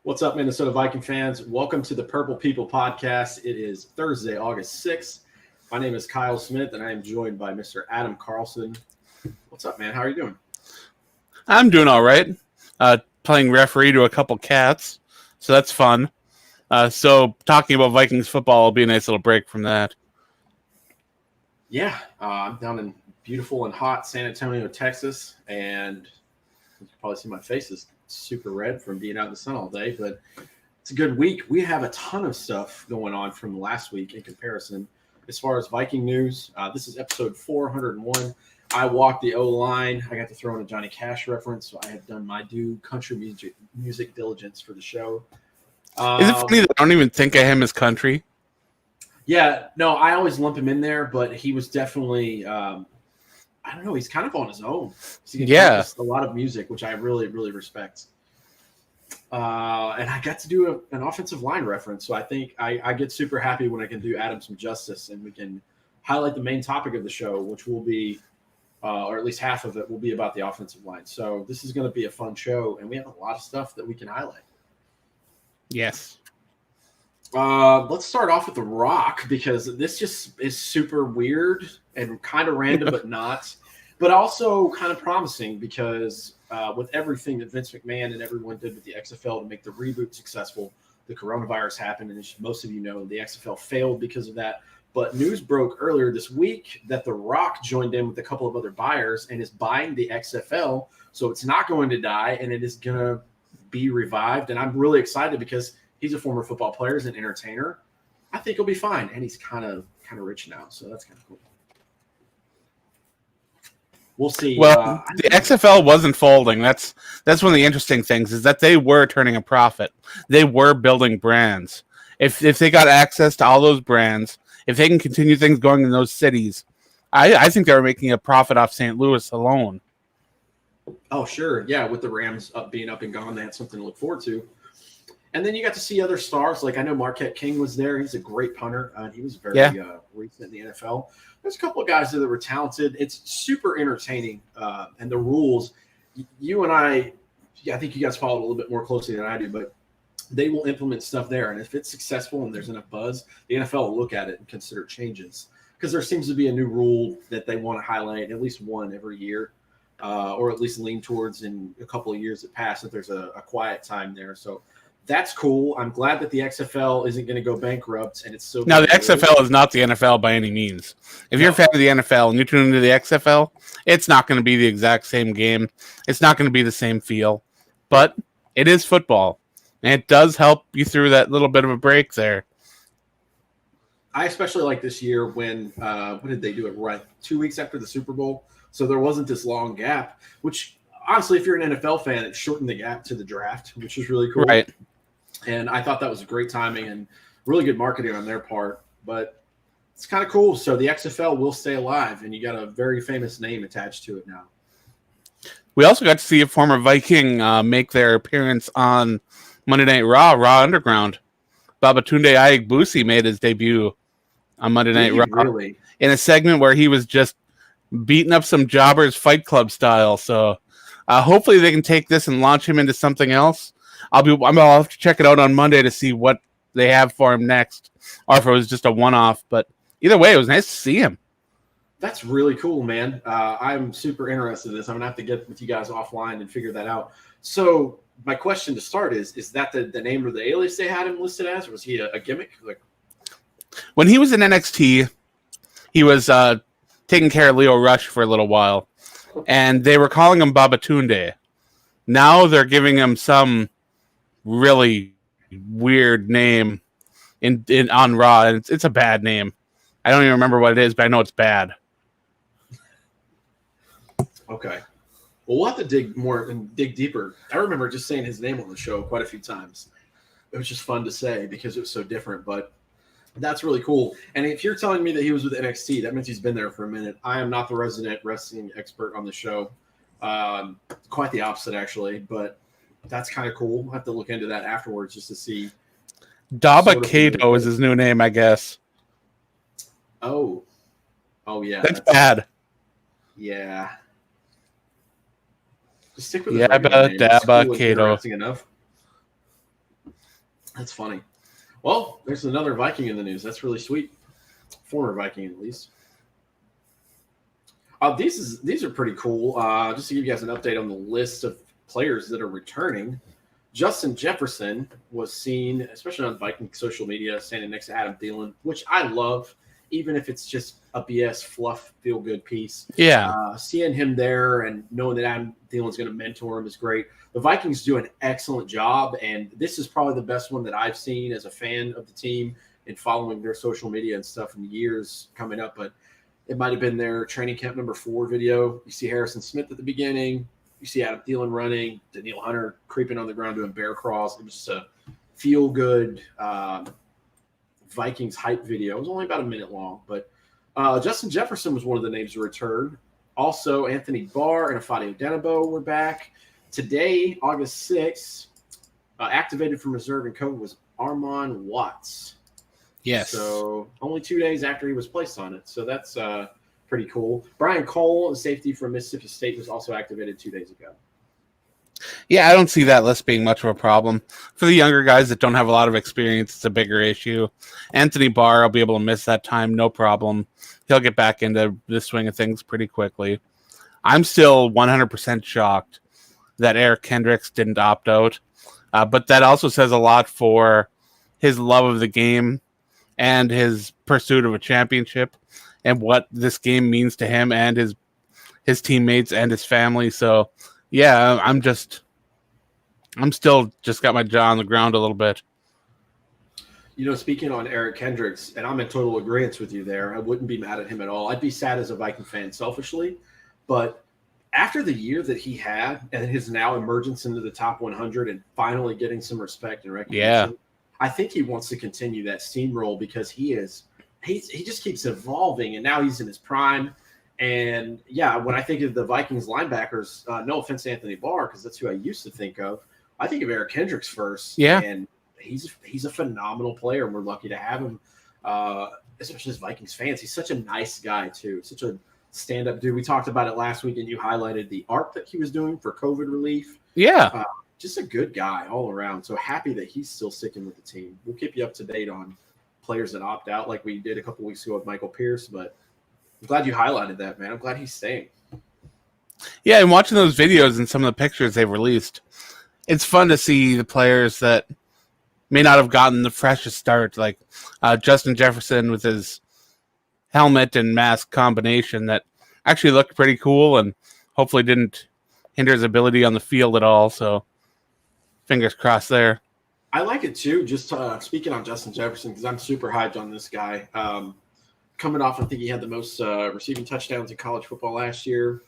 What's up, Minnesota Viking fans? Welcome to the Purple People Podcast. It is Thursday, August 6th. My name is Kyle Smith, and I am joined by Mr. Adam Carlson. What's up, man? How are you doing? I'm doing all right. Playing referee to a couple cats, so that's fun. So talking about Vikings football will be a nice little break from that. Yeah, I'm down in beautiful and hot San Antonio, Texas, and you can probably see my face is super red from being out in the sun all day, but it's a good week. We have a ton of stuff going on from last week in comparison. As far as Viking news, this is episode 401. I walked the O-line. I got to throw in a Johnny Cash reference, so I have done my due country music diligence for the show. Is it funny that I don't even think of him as country? Yeah, no, I always lump him in there, but he was definitely I don't know. He's kind of on his own. So he a lot of music, which I really, really respect. And I got to do an offensive line reference. So I think I get super happy when I can do Adam some justice and we can highlight the main topic of the show, which will be, or at least half of it will be about the offensive line. So this is going to be a fun show, and we have a lot of stuff that we can highlight. Yes. Let's start off with The Rock, because this just is super weird and kind of random, but not. But also kind of promising because with everything that Vince McMahon and everyone did with the XFL to make the reboot successful, the coronavirus happened, and as most of you know, the XFL failed because of that. But news broke earlier this week that The Rock joined in with a couple of other buyers and is buying the XFL. So it's not going to die, and it is going to be revived. And I'm really excited because he's a former football player, he's an entertainer. I think he'll be fine, and he's kind of rich now, so that's kind of cool. We'll see. Well, the XFL wasn't folding. That's one of the interesting things is that they were turning a profit. They were building brands. If they got access to all those brands, if they can continue things going in those cities, I think they were making a profit off St. Louis alone. Oh, sure. Yeah, with the Rams being up and gone, they had something to look forward to. And then you got to see other stars. Like I know Marquette King was there. He's a great punter. He was very recent in the NFL. There's a couple of guys there that were talented. It's super entertaining. And the rules, you and I think you guys follow it a little bit more closely than I do, but they will implement stuff there. And if it's successful and there's enough buzz, the NFL will look at it and consider changes. Because there seems to be a new rule that they want to highlight, at least one every year, or at least lean towards in a couple of years that pass, that there's a quiet time there. So that's cool. I'm glad that the XFL isn't going to go bankrupt, and it's still. Now, the XFL is not the NFL by any means. If you're a fan of the NFL and you tune into the XFL, it's not going to be the exact same game. It's not going to be the same feel, but it is football, and it does help you through that little bit of a break there. I especially like this year when what did they do it right 2 weeks after the Super Bowl, so there wasn't this long gap. Which honestly, if you're an NFL fan, it shortened the gap to the draft, which is really cool. Right. And I thought that was great timing and really good marketing on their part. But it's kind of cool. So the XFL will stay alive, and you got a very famous name attached to it now. We also got to see a former Viking make their appearance on Monday Night Raw Underground. Babatunde Ayigbusi made his debut on Monday Night Raw really? In a segment where he was just beating up some jobbers Fight Club style. So hopefully they can take this and launch him into something else. I'll have to check it out on Monday to see what they have for him next, or if it was just a one-off. But either way, it was nice to see him. That's really cool, man. I'm super interested in this. I'm gonna have to get with you guys offline and figure that out. So my question to start is that the name or the alias they had him listed as, or was he a gimmick? Like, when he was in NXT, he was taking care of Leo Rush for a little while, and they were calling him Babatunde. Now they're giving him some really weird name in on Raw, and it's a bad name. I don't even remember what it is, but I know it's bad. Okay. Well, we'll have to dig more and dig deeper. I remember just saying his name on the show quite a few times. It was just fun to say because it was so different, but that's really cool. And if you're telling me that he was with NXT, that means he's been there for a minute. I am not the resident wrestling expert on the show. Quite the opposite, actually, but that's kind of cool. I'll have to look into that afterwards just to see. Daba Kato is his new name, I guess. Oh, yeah. That's bad. Yeah. Just stick with Yabba Dabba Kato. Enough. That's funny. Well, there's another Viking in the news. That's really sweet. Former Viking, at least. These are pretty cool. Just to give you guys an update on the list of players that are returning, Justin Jefferson was seen, especially on Viking social media, standing next to Adam Thielen, which I love, even if it's just a BS fluff feel good piece. Yeah. Seeing him there and knowing that Adam Thielen's going to mentor him is great. The Vikings do an excellent job, and this is probably the best one that I've seen as a fan of the team and following their social media and stuff in the years coming up. But it might have been their training camp number 4 video. You see Harrison Smith at the beginning. You see Adam Thielen running, Danielle Hunter creeping on the ground doing bear crawls. It was just a feel-good Vikings hype video. It was only about a minute long, but Justin Jefferson was one of the names to return. Also, Anthony Barr and Ifeadi Odenigbo were back. Today, August 6th, activated from reserve and COVID was Armon Watts. Yes. So only 2 days after he was placed on it. So that's pretty cool. Brian Cole, a safety from Mississippi State, was also activated 2 days ago. Yeah, I don't see that list being much of a problem. For the younger guys that don't have a lot of experience, it's a bigger issue. Anthony Barr, I'll be able to miss that time, no problem. He'll get back into the swing of things pretty quickly. I'm still 100% shocked that Eric Kendricks didn't opt out. But that also says a lot for his love of the game and his pursuit of a championship and what this game means to him and his teammates and his family. So, yeah, I'm still just got my jaw on the ground a little bit. You know, speaking on Eric Kendricks, and I'm in total agreement with you there. I wouldn't be mad at him at all. I'd be sad as a Viking fan selfishly, but after the year that he had and his now emergence into the top 100 and finally getting some respect and recognition, I think he wants to continue that steamroll because he just keeps evolving, and now he's in his prime. And yeah, when I think of the Vikings linebackers, no offense to Anthony Barr, because that's who I used to think of, I think of Eric Kendricks first. Yeah. And he's a phenomenal player, and we're lucky to have him, especially as Vikings fans. He's such a nice guy, too. Such a stand-up dude. We talked about it last week, and you highlighted the art that he was doing for COVID relief. Yeah. Just a good guy all around. So happy that he's still sticking with the team. We'll keep you up to date on players that opt out like we did a couple weeks ago with Michael Pierce, but I'm glad you highlighted that, man. I'm glad he's staying. Yeah, and watching those videos and some of the pictures they've released, it's fun to see the players that may not have gotten the freshest start, like Justin Jefferson with his helmet and mask combination that actually looked pretty cool and hopefully didn't hinder his ability on the field at all. So fingers crossed there. I like it too. Just speaking on Justin Jefferson, because I'm super hyped on this guy. Coming off, I think he had the most receiving touchdowns in college football last year,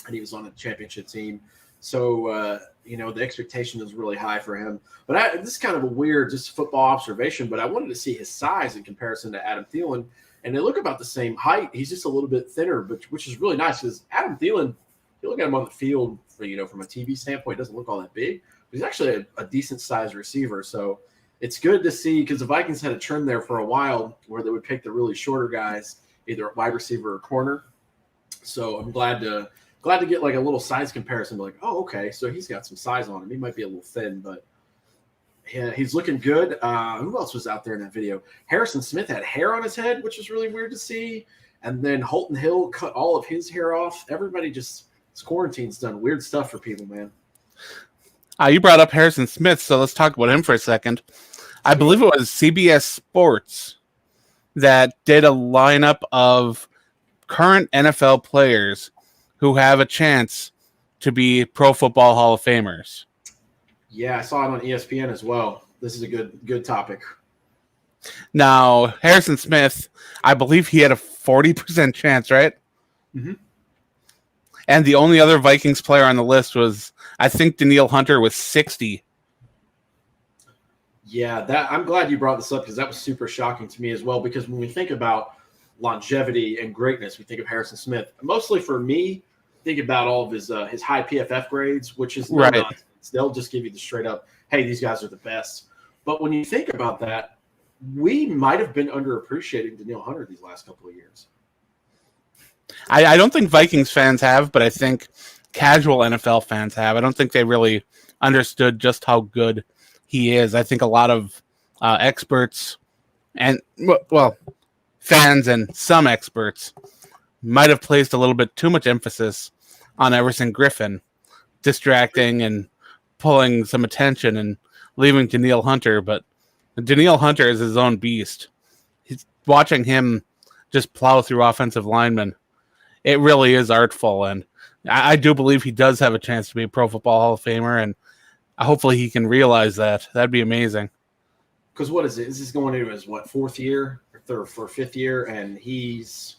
and he was on a championship team. So, the expectation is really high for him. But this is kind of a weird, just football observation, but I wanted to see his size in comparison to Adam Thielen. And they look about the same height. He's just a little bit thinner, which is really nice because Adam Thielen, you look at him on the field, from a TV standpoint, doesn't look all that big. But he's actually a decent-sized receiver. So it's good to see because the Vikings had a trend there for a while where they would pick the really shorter guys, either wide receiver or corner. So I'm glad to get like a little size comparison. Like, oh, okay, so he's got some size on him. He might be a little thin, but yeah, he's looking good. Who else was out there in that video? Harrison Smith had hair on his head, which was really weird to see. And then Holton Hill cut all of his hair off. Everybody this quarantine's done weird stuff for people, man. You brought up Harrison Smith, so let's talk about him for a second. I believe it was CBS Sports that did a lineup of current NFL players who have a chance to be Pro Football Hall of Famers. Yeah, I saw it on ESPN as well. This is a good topic. Now, Harrison Smith, I believe he had a 40% chance, right? Mm-hmm. And the only other Vikings player on the list was, I think, Danielle Hunter with 60. Yeah, I'm glad you brought this up because that was super shocking to me as well. Because when we think about longevity and greatness, we think of Harrison Smith. Mostly for me, think about all of his high PFF grades, which is no nonsense. They'll just give you the straight up, hey, these guys are the best. But when you think about that, we might have been underappreciating Danielle Hunter these last couple of years. I don't think Vikings fans have, but I think casual NFL fans have. I don't think they really understood just how good he is. I think a lot of experts and, well, fans and some experts might have placed a little bit too much emphasis on Everson Griffin distracting and pulling some attention and leaving Danielle Hunter. But Danielle Hunter is his own beast. He's watching him just plow through offensive linemen. It really is artful, and I do believe he does have a chance to be a Pro Football Hall of Famer, and hopefully he can realize that. That'd be amazing. Because what is it? This is going into his, fourth year or fifth year, and he's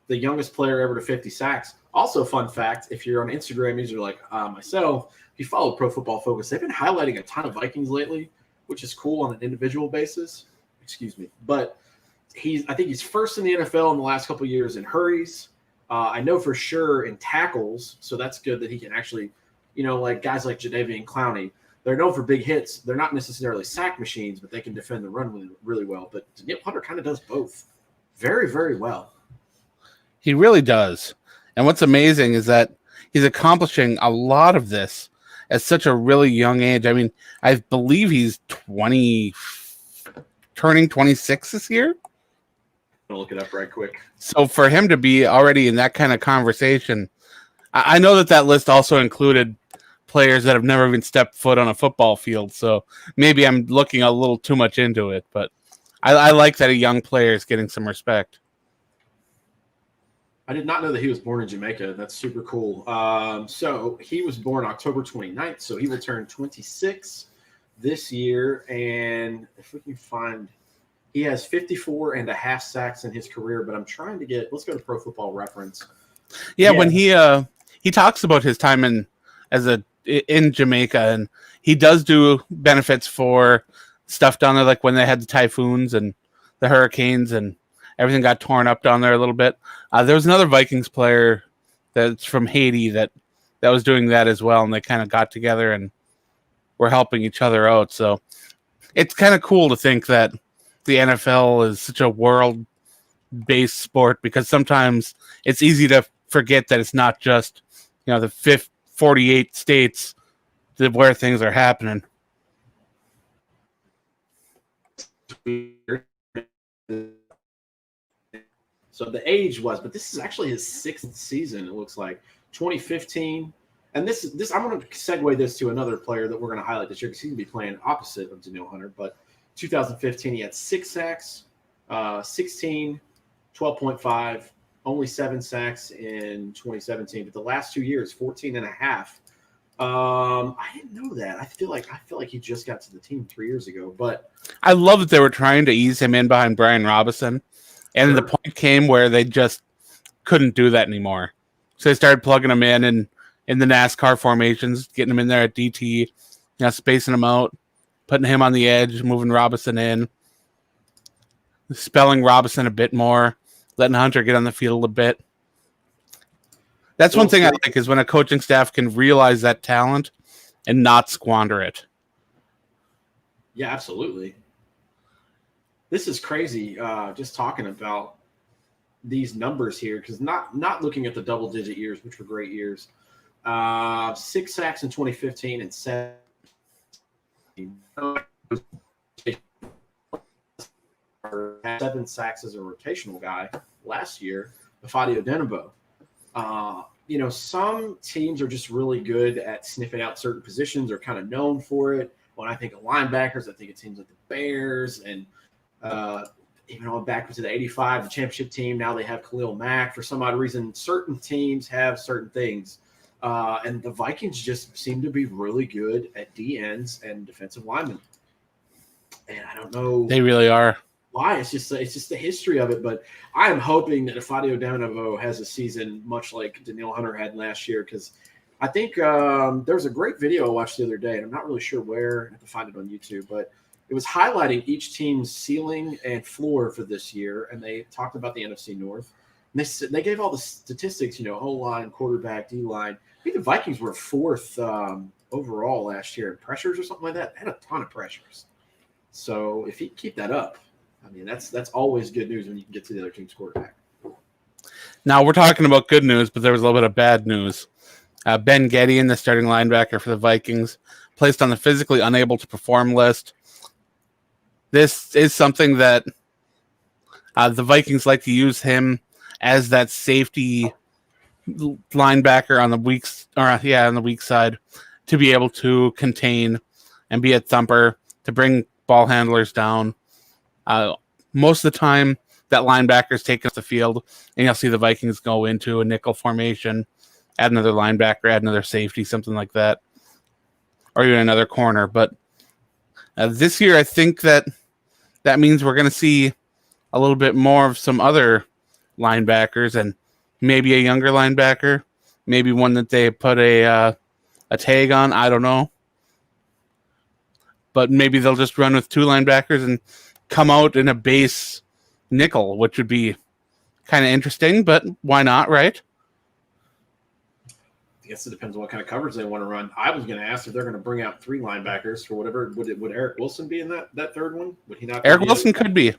the youngest player ever to 50 sacks. Also, fun fact, if you're on Instagram user like myself, if you follow Pro Football Focus, they've been highlighting a ton of Vikings lately, which is cool on an individual basis. Excuse me. But I think he's first in the NFL in the last couple of years in hurries. I know for sure in tackles, so that's good that he can actually, like guys like Jadeveon Clowney, they're known for big hits. They're not necessarily sack machines, but they can defend the run really, really well. But Danielle Hunter kind of does both very, very well. He really does. And what's amazing is that he's accomplishing a lot of this at such a really young age. I mean, I believe he's turning 26 this year. I'll look it up right quick. So for him to be already in that kind of conversation, I know that list also included players that have never even stepped foot on a football field. So maybe I'm looking a little too much into it, but I like that a young player is getting some respect. I did not know that he was born in Jamaica. That's super cool. So he was born October 29th, so he will turn 26 this year. And if we can find, he has 54 and a half sacks in his career, but I'm trying to let's go to Pro Football Reference. Yeah, when he talks about his time in Jamaica, and he does do benefits for stuff down there, like when they had the typhoons and the hurricanes and everything got torn up down there a little bit. There was another Vikings player that's from Haiti that was doing that as well, and they kind of got together and were helping each other out. So it's kind of cool to think that the NFL is such a world-based sport, because sometimes it's easy to forget that it's not just the 48 states where things are happening. So the age was, but this is actually his sixth season. It looks like 2015, and this I'm going to segue this to another player that we're going to highlight this year because he's going to be playing opposite of Danielle Hunter. But 2015, he had 6 sacks, 16, 12.5, only 7 sacks in 2017. But the last 2 years, 14 and a half. I didn't know that. I feel like he just got to the team 3 years ago. But I love that they were trying to ease him in behind Brian Robinson. And the point came where they just couldn't do that anymore. So they started plugging him in the NASCAR formations, getting him in there at DT, spacing him out, putting him on the edge, moving Robinson in, spelling Robinson a bit more, letting Hunter get on the field a bit. That's one thing I like, is when a coaching staff can realize that talent and not squander it. Yeah, absolutely. This is crazy, just talking about these numbers here, because not looking at the double-digit years, which were great years. 6 sacks in 2015 and 7 sacks as a rotational guy last year, Fadio Denebo. Some teams are just really good at sniffing out certain positions or kind of known for it. When I think of linebackers, I think of teams like the Bears and even on back to the 85, the championship team. Now they have Khalil Mack. For some odd reason, certain teams have certain things. And the Vikings just seem to be really good at DNs and defensive linemen. And I don't know. They really are. Why? It's just the history of it. But I am hoping that Fadio Denebo has a season much like Danielle Hunter had last year, because I think there's a great video I watched the other day, and I'm not really sure where. I have to find it on YouTube, but it was highlighting each team's ceiling and floor for this year, and they talked about the NFC North. And they gave all the statistics, O-line, quarterback, D-line. I think the Vikings were 4th overall last year in pressures or something like that. They had a ton of pressures. So if he can keep that up, I mean, that's always good news when you can get to the other team's quarterback. Now we're talking about good news, but there was a little bit of bad news. Ben Gedeon, the starting linebacker for the Vikings, placed on the physically unable to perform list. This is something that the Vikings like to use him as that safety linebacker on the weak side to be able to contain and be a thumper to bring ball handlers down. Most of the time, that linebacker's taken off the field, and you'll see the Vikings go into a nickel formation, add another linebacker, add another safety, something like that, or even another corner. But this year, I think that means we're going to see a little bit more of some other linebackers and maybe a younger linebacker, maybe one that they put a tag on. I don't know. But maybe they'll just run with two linebackers and come out in a base nickel, which would be kind of interesting, but why not, right? I guess it depends on what kind of coverage they want to run. I was going to ask if they're going to bring out three linebackers for whatever. Would Eric Wilson be in that third one? Would he not? Eric Wilson could be.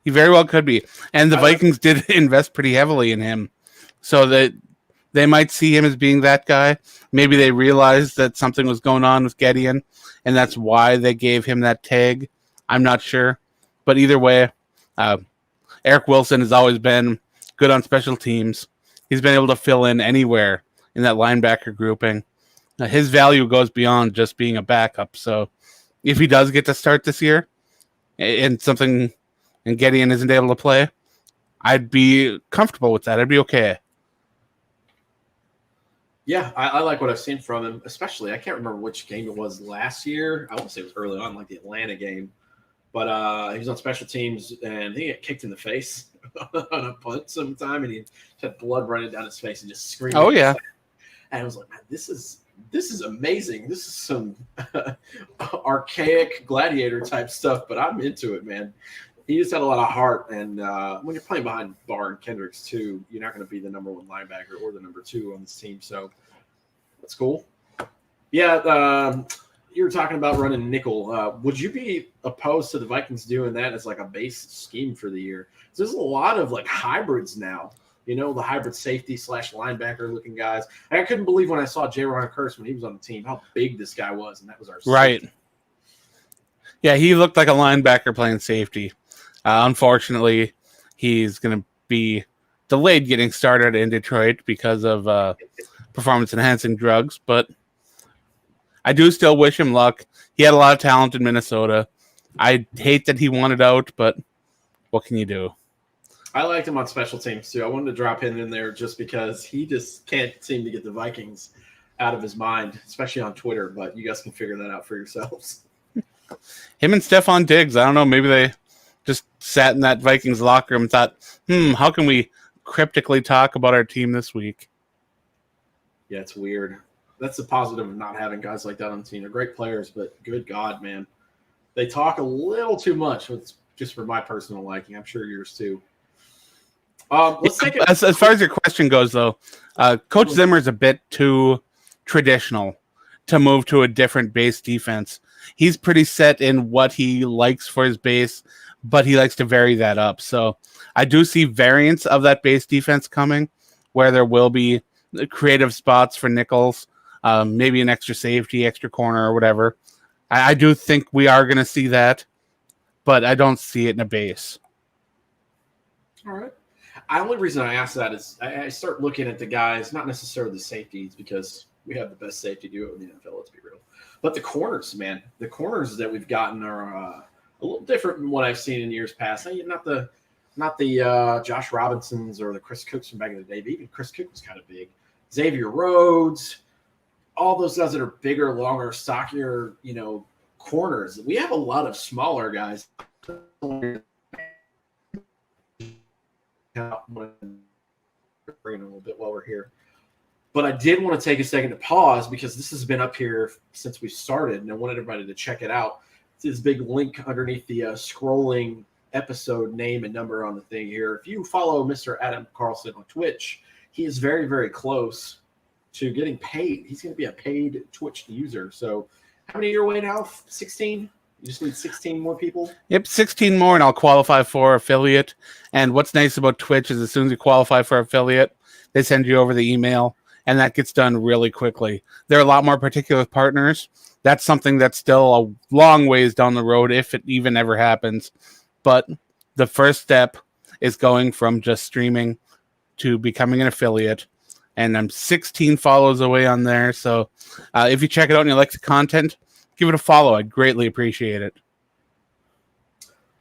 He very well could be. And the Vikings did invest pretty heavily in him, so that they might see him as being that guy. Maybe they realized that something was going on with Gedeon, and that's why they gave him that tag. I'm not sure. But either way, Eric Wilson has always been good on special teams. He's been able to fill in anywhere in that linebacker grouping. His value goes beyond just being a backup. So if he does get to start this year and Gedeon isn't able to play, I'd be comfortable with that. I'd be okay. Yeah, I like what I've seen from him, especially. I can't remember which game it was last year. I won't say it was early on, like the Atlanta game. But he was on special teams, and he got kicked in the face on a punt sometime, and he had blood running down his face and just screaming. Oh, yeah. And I was like, man, this is amazing. This is some archaic gladiator type stuff, but I'm into it, man. He just had a lot of heart, and when you're playing behind Barr and Kendricks too, you're not going to be the number one linebacker or the number two on this team. So that's cool. Yeah, you were talking about running nickel. Would you be opposed to the Vikings doing that as like a base scheme for the year? There's a lot of like hybrids now. You know, the hybrid safety / linebacker looking guys. I couldn't believe when I saw J-Ron Curse when he was on the team, how big this guy was, and that was our right. Safety. Yeah, he looked like a linebacker playing safety. Unfortunately, he's going to be delayed getting started in Detroit because of performance-enhancing drugs, but I do still wish him luck. He had a lot of talent in Minnesota. I hate that he wanted out, but what can you do? I liked him on special teams, too. I wanted to drop him in there just because he just can't seem to get the Vikings out of his mind, especially on Twitter, but you guys can figure that out for yourselves. Him and Stephon Diggs, I don't know, maybe they just sat in that Vikings locker room and thought, how can we cryptically talk about our team this week? Yeah, it's weird. That's the positive of not having guys like that on the team. They're great players, but good God, man. They talk a little too much, just for my personal liking. I'm sure yours too. Let's take it. As far as your question goes, though, Coach Zimmer's a bit too traditional to move to a different base defense. He's pretty set in what he likes for his base, but he likes to vary that up. So I do see variants of that base defense coming where there will be creative spots for nickels, maybe an extra safety, extra corner, or whatever. I do think we are going to see that, but I don't see it in a base. All right. The only reason I ask that is I start looking at the guys, not necessarily the safeties, because we have the best safety duo in the NFL, let's be real. But the corners, man. The corners that we've gotten are a little different than what I've seen in years past. Not the Josh Robinsons or the Chris Cooks from back in the day, but even Chris Cook was kind of big. Xavier Rhodes, all those guys that are bigger, longer, stockier, corners. We have a lot of smaller guys. Bring a little bit while we're here. But I did want to take a second to pause because this has been up here since we started, and I wanted everybody to check it out. It's this big link underneath the scrolling episode name and number on the thing here. If you follow Mr. Adam Carlson on Twitch, he is very, very close to getting paid. He's going to be a paid Twitch user. So how many are your way now? 16? You just need 16 more people? Yep, 16 more, and I'll qualify for affiliate. And what's nice about Twitch is as soon as you qualify for affiliate, they send you over the email, and that gets done really quickly. There are a lot more particular partners. That's something that's still a long ways down the road, if it even ever happens. But the first step is going from just streaming to becoming an affiliate. And I'm 16 follows away on there. So if you check it out and you like the content, give it a follow. I'd greatly appreciate it.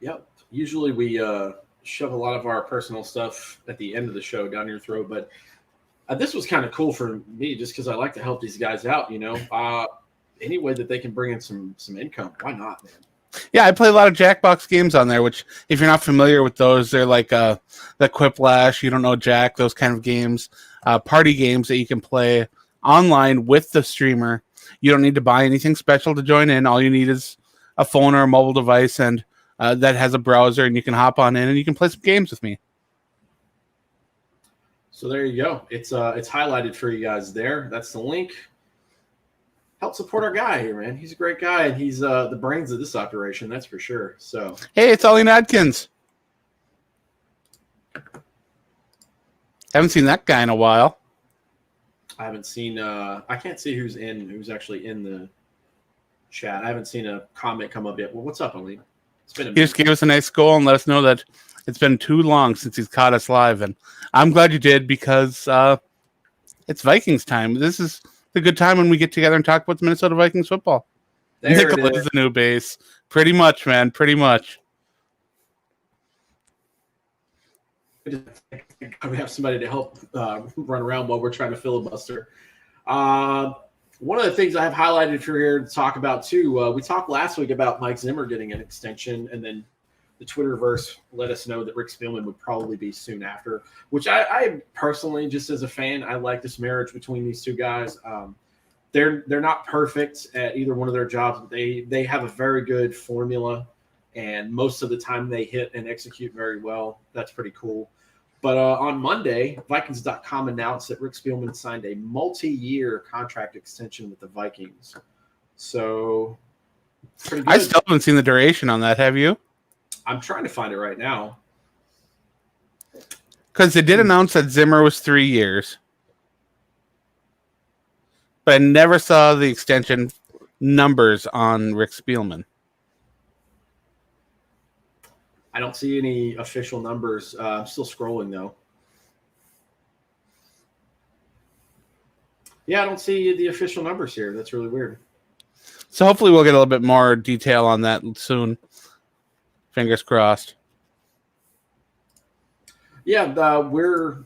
Yep. Usually we shove a lot of our personal stuff at the end of the show down your throat, but this was kind of cool for me just because I like to help these guys out, any way that they can bring in some income. Why not, man? Yeah, I play a lot of Jackbox games on there, which if you're not familiar with those, they're like the Quiplash, You Don't Know Jack, those kind of games, party games that you can play online with the streamer. You don't need to buy anything special to join in. All you need is a phone or a mobile device, and that has a browser, and you can hop on in and you can play some games with me. So there you go. It's highlighted for you guys there. That's the link. Help support our guy here, man. He's a great guy, and he's the brains of this operation, that's for sure. So hey, it's Ollie Adkins. Haven't seen that guy in a while. I haven't seen. I can't see who's actually in the chat. I haven't seen a comment come up yet. Well, what's up, Ollie? It's been a minute. He just gave us a nice goal and let us know that it's been too long since he's caught us live, and I'm glad you did because it's Vikings time. This is the good time when we get together and talk about the Minnesota Vikings football. Nicholas is the new base. Pretty much, man. Pretty much. We have somebody to help run around while we're trying to filibuster. One of the things I have highlighted for here to talk about, too, we talked last week about Mike Zimmer getting an extension, and then the Twitterverse let us know that Rick Spielman would probably be soon after, which I personally, just as a fan, I like this marriage between these two guys. They're not perfect at either one of their jobs, but they have a very good formula, and most of the time they hit and execute very well. That's pretty cool. But on Monday, Vikings.com announced that Rick Spielman signed a multi-year contract extension with the Vikings. So, pretty good. I still haven't seen the duration on that. Have you? I'm trying to find it right now. Because they did announce that Zimmer was 3 years. But I never saw the extension numbers on Rick Spielman. I don't see any official numbers. I'm still scrolling, though. Yeah, I don't see the official numbers here. That's really weird. So hopefully we'll get a little bit more detail on that soon. Fingers crossed. Yeah, we're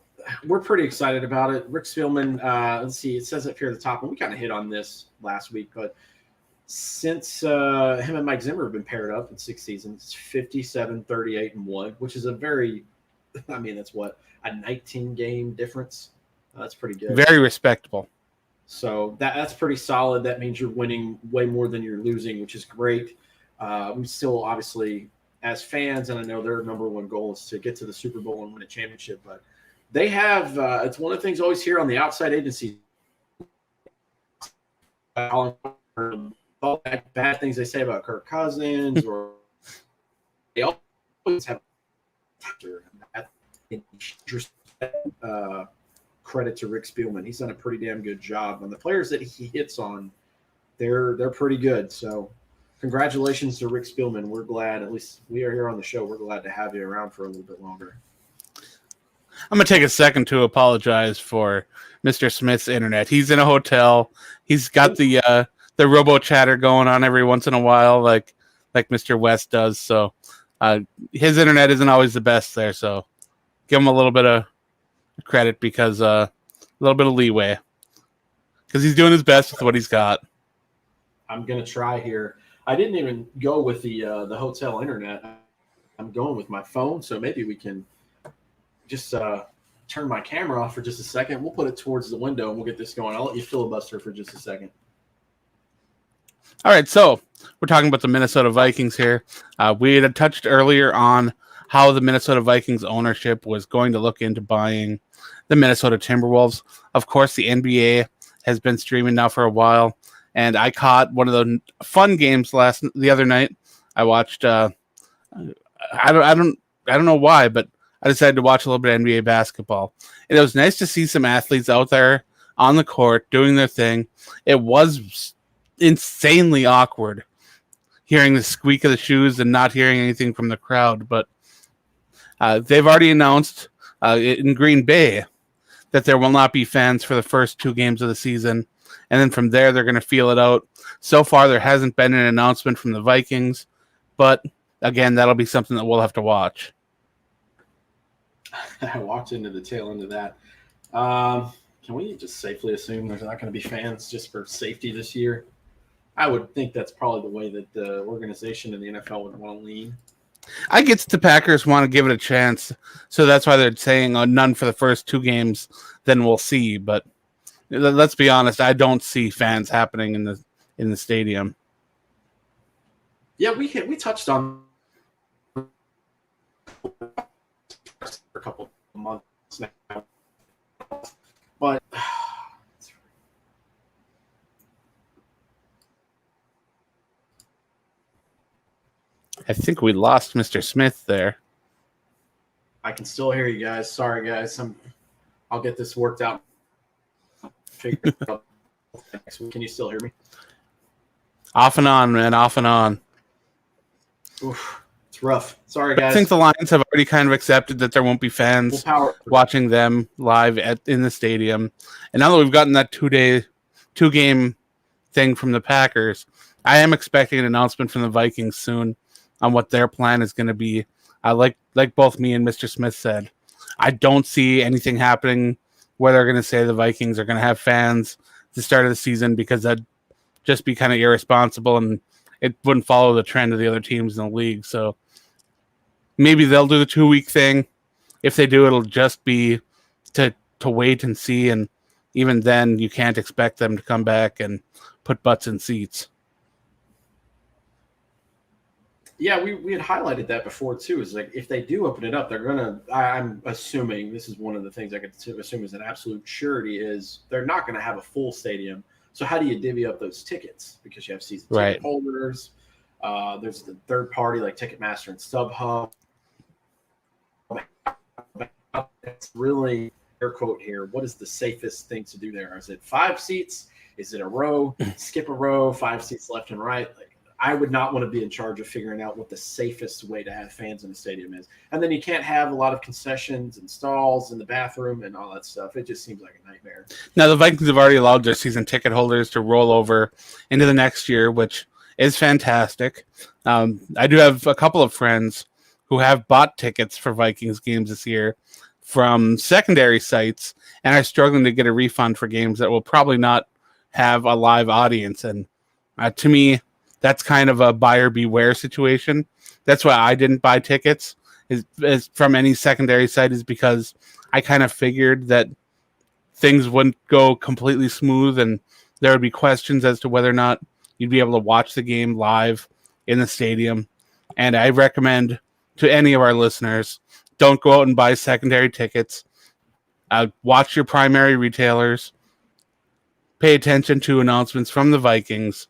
pretty excited about it. Rick Spielman, let's see, it says up here at the top, and we kind of hit on this last week, but since him and Mike Zimmer have been paired up in 6 seasons, 57, 38, and 1, which is a very, that's what, a 19-game difference. That's pretty good. Very respectable. So that's pretty solid. That means you're winning way more than you're losing, which is great. We still, obviously, as fans, and I know their number one goal is to get to the Super Bowl and win a championship, but they have, it's one of the things I always hear on the outside agency, all bad things they say about Kirk Cousins, or they always have credit to Rick Spielman. He's done a pretty damn good job. And the players that he hits on, they're pretty good. So congratulations to Rick Spielman. We're glad, at least we are here on the show, we're glad to have you around for a little bit longer. I'm going to take a second to apologize for Mr. Smith's internet. He's in a hotel. He's got the robo chatter going on every once in a while, like Mr. West does. So his internet isn't always the best there. So give him a little bit of credit because a little bit of leeway because he's doing his best with what he's got. I'm going to try here. I didn't even go with the hotel internet. I'm going with my phone. So maybe we can just turn my camera off for just a second. We'll put it towards the window and we'll get this going. I'll let you filibuster for just a second. All right, so we're talking about the Minnesota Vikings here. We had touched earlier on how the Minnesota Vikings ownership was going to look into buying the Minnesota Timberwolves. Of course, the NBA has been streaming now for a while, and I caught one of the fun games the other night. I watched. I don't know why, but I decided to watch a little bit of NBA basketball, and it was nice to see some athletes out there on the court doing their thing. It was insanely awkward hearing the squeak of the shoes and not hearing anything from the crowd. But they've already announced in Green Bay that there will not be fans for the first 2 games of the season. And then from there, they're going to feel it out. So far, there hasn't been an announcement from the Vikings. But again, that'll be something that we'll have to watch. I walked into the tail end of that. Can we just safely assume there's not going to be fans just for safety this year? I would think that's probably the way that the organization and the NFL would want to lean. I get the Packers want to give it a chance, so that's why they're saying none for the first 2 games. Then we'll see. But let's be honest, I don't see fans happening in the stadium. Yeah, we touched on for a couple of months now, but I think we lost Mr. Smith there. I can still hear you guys. Sorry, guys. I'll get this worked out. Figure it out next week. Can you still hear me? Off and on, man. Off and on. Oof, it's rough. Sorry, guys. I think the Lions have already kind of accepted that there won't be fans watching them live in the stadium. And now that we've gotten that 2-game thing from the Packers, I am expecting an announcement from the Vikings soon on what their plan is going to be. Like both me and Mr. Smith said, I don't see anything happening where they're going to say the Vikings are going to have fans at the start of the season, because that'd just be kind of irresponsible and it wouldn't follow the trend of the other teams in the league. So maybe they'll do the 2-week thing. If they do, it'll just be to wait and see. And even then, you can't expect them to come back and put butts in seats. Yeah, we had highlighted that before too. Is like, if they do open it up, they're gonna. I'm assuming this is one of the things I could assume is an absolute surety is they're not going to have a full stadium. So how do you divvy up those tickets? Because you have season ticket holders. There's the third party like Ticketmaster and StubHub. It's really air quote here. What is the safest thing to do there? Is it 5 seats? Is it a row? Skip a row, 5 seats left and right? Like, I would not want to be in charge of figuring out what the safest way to have fans in a stadium is. And then you can't have a lot of concessions and stalls in the bathroom and all that stuff. It just seems like a nightmare. Now, the Vikings have already allowed their season ticket holders to roll over into the next year, which is fantastic. I do have a couple of friends who have bought tickets for Vikings games this year from secondary sites and are struggling to get a refund for games that will probably not have a live audience. And to me, that's kind of a buyer beware situation. That's why I didn't buy tickets is from any secondary site, is because I kind of figured that things wouldn't go completely smooth and there would be questions as to whether or not you'd be able to watch the game live in the stadium. And I recommend to any of our listeners, don't go out and buy secondary tickets. Watch your primary retailers. Pay attention to announcements from the Vikings.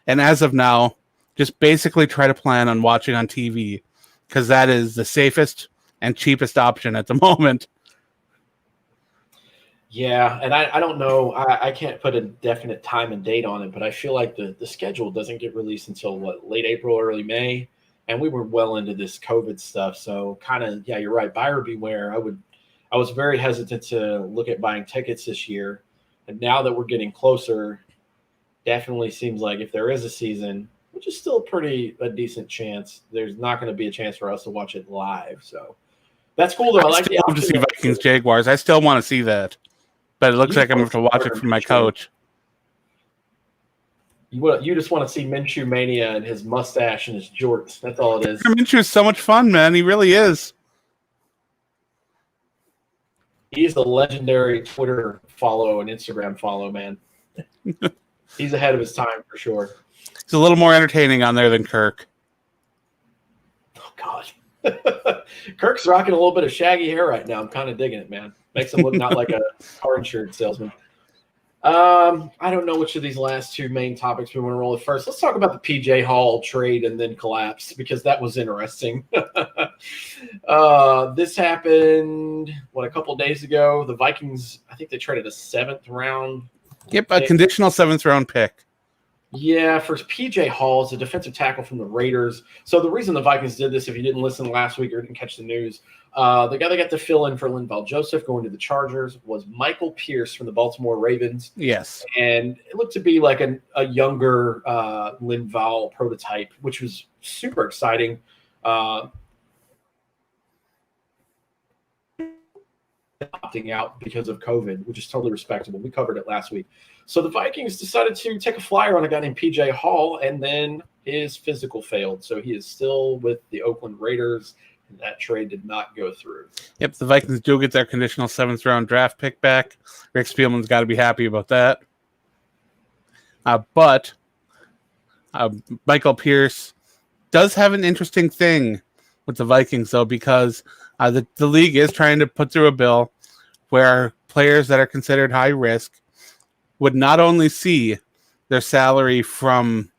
And as of now, just basically try to plan on watching on TV, because that is the safest and cheapest option at the moment. Yeah, and I don't know. I can't put a definite time and date on it, but I feel like the schedule doesn't get released until, late April, early May. And we were well into this COVID stuff. So kind of, yeah, you're right. Buyer beware. I was very hesitant to look at buying tickets this year. And now that we're getting closer, definitely seems like if there is a season, which is still a decent chance, there's not going to be a chance for us to watch it live. So that's cool, though. I like the option to see Vikings Jaguars. I still want to see that, but it looks like I'm going to have to watch it from my couch. You just want to see Minshew Mania and his mustache and his jorts. That's all it is. Minshew is so much fun, man. He really is. He's a legendary Twitter follow and Instagram follow, man. He's ahead of his time for sure. He's a little more entertaining on there than Kirk. Oh, God. Kirk's rocking a little bit of shaggy hair right now. I'm kind of digging it, man. Makes him look not like a car insurance salesman. I don't know which of these last two main topics we want to roll with first. Let's talk about the PJ Hall trade and then collapse because that was interesting. This happened a couple of days ago. The Vikings, I think they traded a 7th round. Yep, a conditional 7th round pick. Yeah, for PJ Hall, is a defensive tackle from the Raiders. So the reason the Vikings did this, if you didn't listen last week or didn't catch the news, the guy that got to fill in for Linval Joseph going to the Chargers was Michael Pierce from the Baltimore Ravens. Yes. And it looked to be like a younger Linval prototype, which was super exciting. Opting out because of COVID, which is totally respectable. We covered it last week. So the Vikings decided to take a flyer on a guy named PJ Hall, and then his physical failed. So he is still with the Oakland Raiders, and that trade did not go through. Yep, the Vikings do get their conditional 7th round draft pick back. Rick Spielman's got to be happy about that. But Michael Pierce does have an interesting thing with the Vikings, though, because the league is trying to put through a bill where players that are considered high risk would not only see their salary from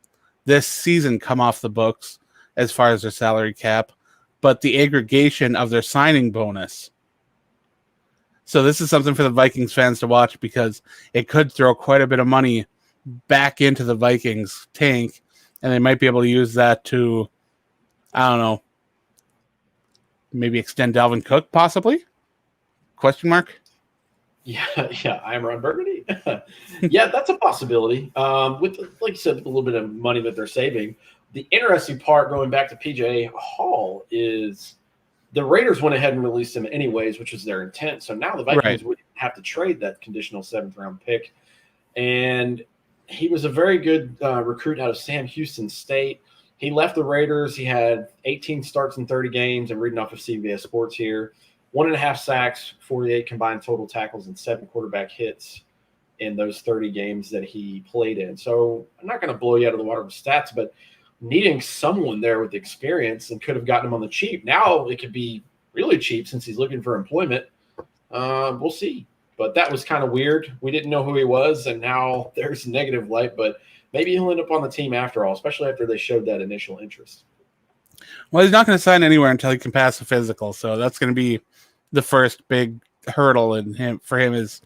this season come off the books as far as their salary cap, but the aggregation of their signing bonus. So this is something for the Vikings fans to watch because it could throw quite a bit of money back into the Vikings tank, and they might be able to use that to, I don't know, maybe extend Dalvin Cook, possibly? Question mark? Yeah, I'm Ron Burgundy. Yeah, that's a possibility. With, like you said, a little bit of money that they're saving. The interesting part, going back to PJ Hall, is the Raiders went ahead and released him anyways, which was their intent. So now the Vikings would have to trade that conditional 7th round pick. And he was a very good recruit out of Sam Houston State. He left the Raiders. He had 18 starts in 30 games. I'm reading off of CBS Sports here. 1.5 sacks, 48 combined total tackles, and 7 quarterback hits in those 30 games that he played in. So I'm not going to blow you out of the water with stats, but needing someone there with experience and could have gotten him on the cheap. Now it could be really cheap since he's looking for employment. We'll see. But that was kind of weird. We didn't know who he was, and now there's negative light, but maybe he'll end up on the team after all, especially after they showed that initial interest. Well, he's not going to sign anywhere until he can pass the physical, so that's going to be the first big hurdle for him is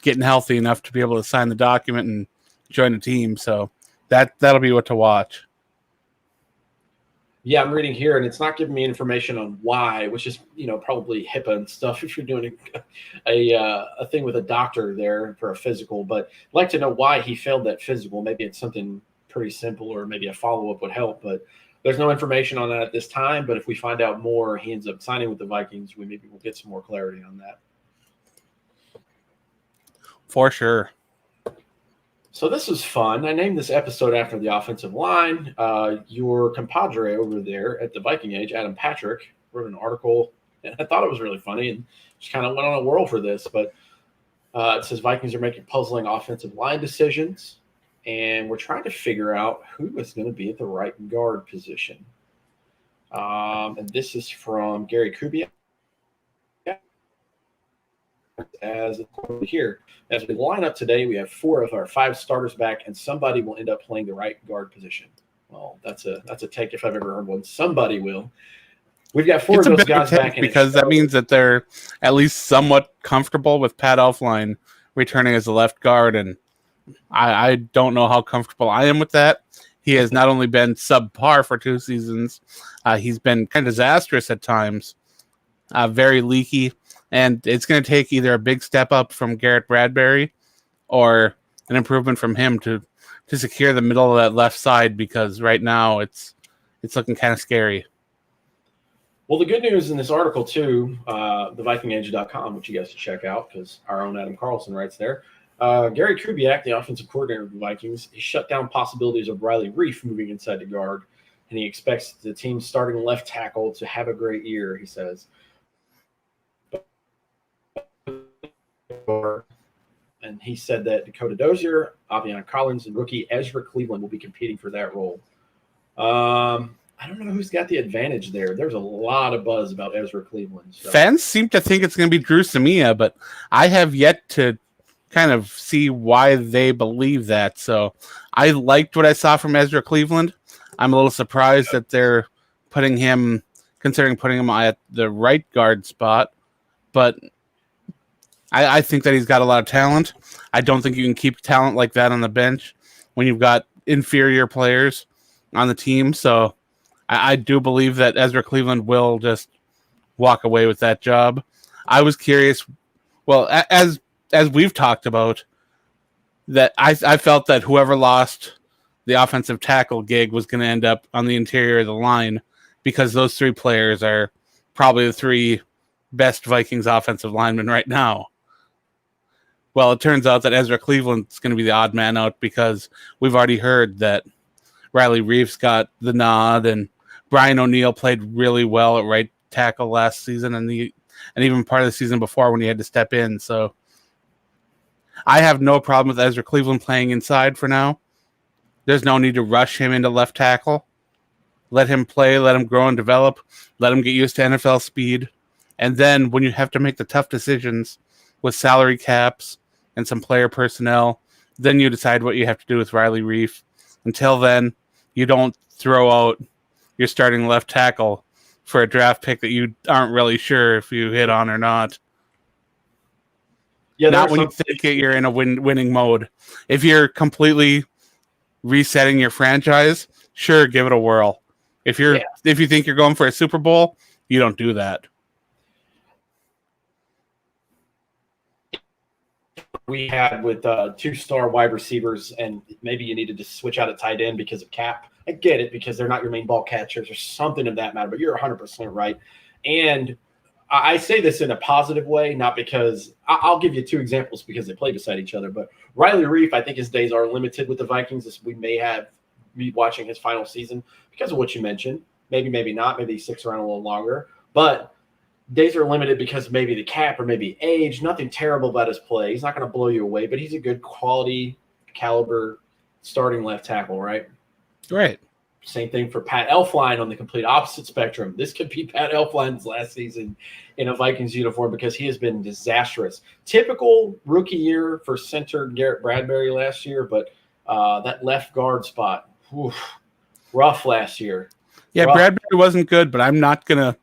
getting healthy enough to be able to sign the document and join the team. So that'll be what to watch. Yeah, I'm reading here, and it's not giving me information on why, which is, probably HIPAA and stuff if you're doing a thing with a doctor there for a physical. But I'd like to know why he failed that physical. Maybe it's something pretty simple, or maybe a follow-up would help. But there's no information on that at this time. But if we find out more, he ends up signing with the Vikings, we'll get some more clarity on that. For sure. So this was fun. I named this episode after the offensive line. Your compadre over there at the Viking Age, Adam Patrick, wrote an article, and I thought it was really funny and just kind of went on a whirl for this. But it says Vikings are making puzzling offensive line decisions, and we're trying to figure out who is going to be at the right guard position. And this is from Gary Kubiak. As here, as we line up today, we have 4 of our 5 starters back, and somebody will end up playing the right guard position. Well, that's a take if I've ever heard one. Somebody will. We've got 4 of those guys back, because that means that they're at least somewhat comfortable with Pat Elflein returning as a left guard, and I don't know how comfortable I am with that. He has not only been subpar for 2 seasons, he's been kind of disastrous at times, very leaky. And it's going to take either a big step up from Garrett Bradbury or an improvement from him to secure the middle of that left side, because right now it's looking kind of scary. Well, the good news in this article, too, thevikingage.com, which you guys should check out because our own Adam Carlson writes there. Gary Kubiak, the offensive coordinator of the Vikings, he shut down possibilities of Riley Reif moving inside the guard, and he expects the team's starting left tackle to have a great year, he says. And he said that Dakota Dozier, Avion Collins, and rookie Ezra Cleveland will be competing for that role. I don't know who's got the advantage there. There's a lot of buzz about Ezra Cleveland. So. Fans seem to think it's going to be Drew Samia, but I have yet to kind of see why they believe that. So I liked what I saw from Ezra Cleveland. I'm a little surprised that they're considering putting him at the right guard spot, but I think that he's got a lot of talent. I don't think you can keep talent like that on the bench when you've got inferior players on the team. So I do believe that Ezra Cleveland will just walk away with that job. I was curious. Well, as we've talked about, that I felt that whoever lost the offensive tackle gig was going to end up on the interior of the line because those three players are probably the three best Vikings offensive linemen right now. Well, it turns out that Ezra Cleveland's going to be the odd man out because we've already heard that Riley Reeves got the nod and Brian O'Neill played really well at right tackle last season and even part of the season before when he had to step in. So I have no problem with Ezra Cleveland playing inside for now. There's no need to rush him into left tackle. Let him play, let him grow and develop, let him get used to NFL speed. And then when you have to make the tough decisions with salary caps and some player personnel, then you decide what you have to do with Riley Reef. Until then, you don't throw out your starting left tackle for a draft pick that you aren't really sure if you hit on or not. Yeah, not when you think you're in a winning mode. If you're completely resetting your franchise, sure, give it a whirl. If you think you're going for a Super Bowl, you don't do that. We had with 2-star wide receivers, and maybe you needed to switch out a tight end because of cap. I get it, because they're not your main ball catchers or something of that matter, but you're 100% right. And I say this in a positive way, not because I'll give you two examples because they play beside each other. But Riley Reef, I think his days are limited with the Vikings. As we may be watching his final season because of what you mentioned. Maybe, maybe not. Maybe he sticks around a little longer. But days are limited because maybe the cap or maybe age. Nothing terrible about his play. He's not going to blow you away, but he's a good quality caliber starting left tackle, right? Right. Same thing for Pat Elflein on the complete opposite spectrum. This could be Pat Elflein's last season in a Vikings uniform because he has been disastrous. Typical rookie year for center Garrett Bradbury last year, but that left guard spot, rough last year. Yeah, rough. Bradbury wasn't good, but I'm not going to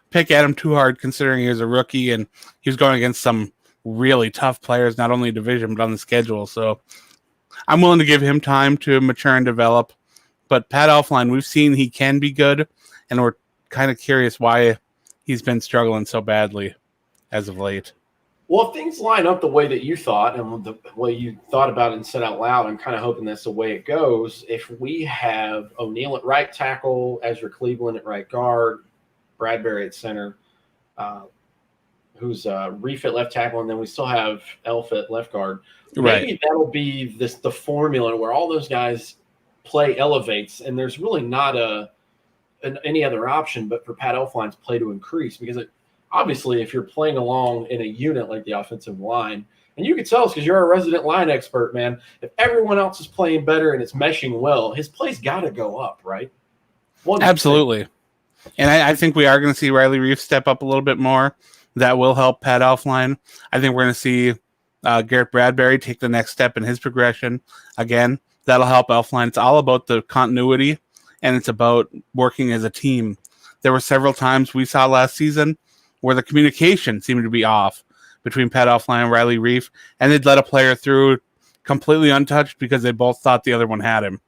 pick at him too hard considering he was a rookie and he was going against some really tough players, not only division, but on the schedule. So I'm willing to give him time to mature and develop. But Pat Elflein, we've seen he can be good, and we're kind of curious why he's been struggling so badly as of late. Well, if things line up the way that you thought and the way you thought about it and said out loud, I'm kind of hoping that's the way it goes. If we have O'Neill at right tackle, Ezra Cleveland at right guard, Bradbury at center, who's Reef at left tackle, and then we still have Elf at left guard. Maybe that'll be the formula where all those guys play elevates, and there's really not any other option but for Pat Elflein's play to increase, because obviously if you're playing along in a unit like the offensive line, and you can tell us because you're a resident line expert, man, if everyone else is playing better and it's meshing well, his play's got to go up, right? Absolutely. And I think we are going to see Riley Reef step up a little bit more. That will help Pat Elflein. I think we're going to see Garrett Bradbury take the next step in his progression again. That'll help Elflein. It's all about the continuity, and it's about working as a team. There were several times we saw last season where the communication seemed to be off between Pat Elflein and Riley Reef, and they'd let a player through completely untouched because they both thought the other one had him.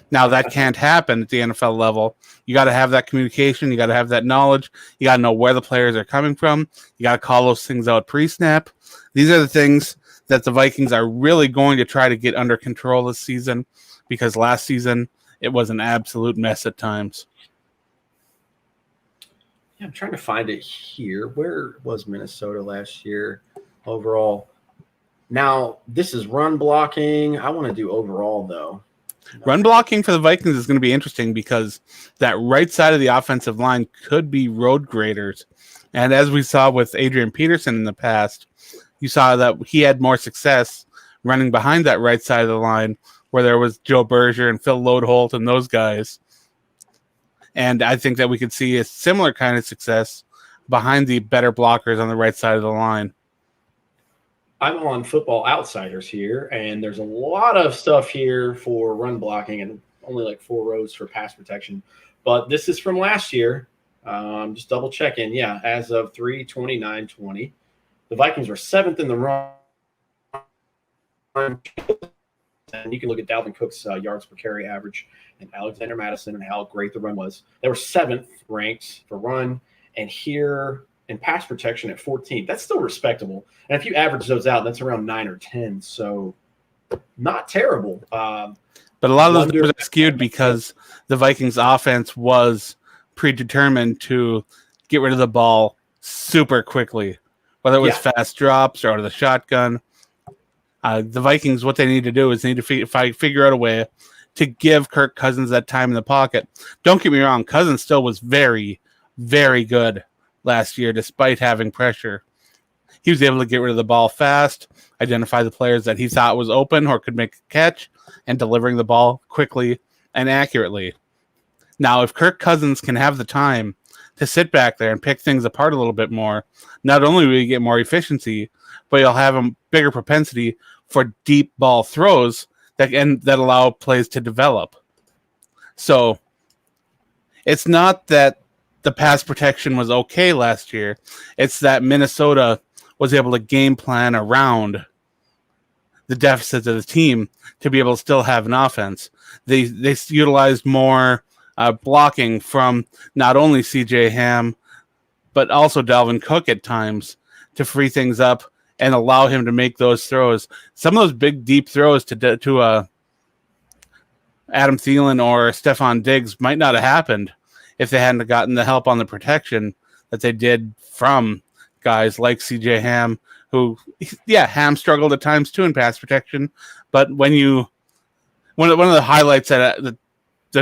Now, that can't happen at the NFL level. You got to have that communication. You got to have that knowledge. You got to know where the players are coming from. You got to call those things out pre-snap. These are the things that the Vikings are really going to try to get under control this season, because last season it was an absolute mess at times. Yeah, I'm trying to find it here. Where was Minnesota last year overall? Now, this is run blocking. I want to do overall, though. Run blocking for the Vikings is going to be interesting because that right side of the offensive line could be road graders. And as we saw with Adrian Peterson in the past, you saw that he had more success running behind that right side of the line where there was Joe Berger and Phil Lodeholt and those guys. And I think that we could see a similar kind of success behind the better blockers on the right side of the line. I'm on Football Outsiders here, and there's a lot of stuff here for run blocking and only like 4 rows for pass protection. But this is from last year. Just double checking. Yeah, as of 3/29/20, the Vikings were seventh in the run. And you can look at Dalvin Cook's yards per carry average and Alexander Madison and how great the run was. They were seventh ranked for run, and here in pass protection at 14th. That's still respectable. And if you average those out, that's around 9 or 10. So not terrible. But a lot of those numbers are skewed because the Vikings offense was predetermined to get rid of the ball super quickly, whether it was fast drops or out of the shotgun. The Vikings, what they need to do is they need to figure out a way to give Kirk Cousins that time in the pocket. Don't get me wrong, Cousins still was very, very good last year despite having pressure. He was able to get rid of the ball fast, identify the players that he thought was open or could make a catch, and delivering the ball quickly and accurately. Now, if Kirk Cousins can have the time to sit back there and pick things apart a little bit more, not only will you get more efficiency, but you'll have a bigger propensity for deep ball throws that allow plays to develop. So it's not that the pass protection was okay last year. It's that Minnesota was able to game plan around the deficits of the team to be able to still have an offense. They utilized more blocking from not only C.J. Ham, but also Dalvin Cook at times to free things up and allow him to make those throws. Some of those big, deep throws to Adam Thielen or Stephon Diggs might not have happened if they hadn't gotten the help on the protection that they did from guys like C.J. Ham, who, Ham struggled at times too in pass protection. But when one of the highlights that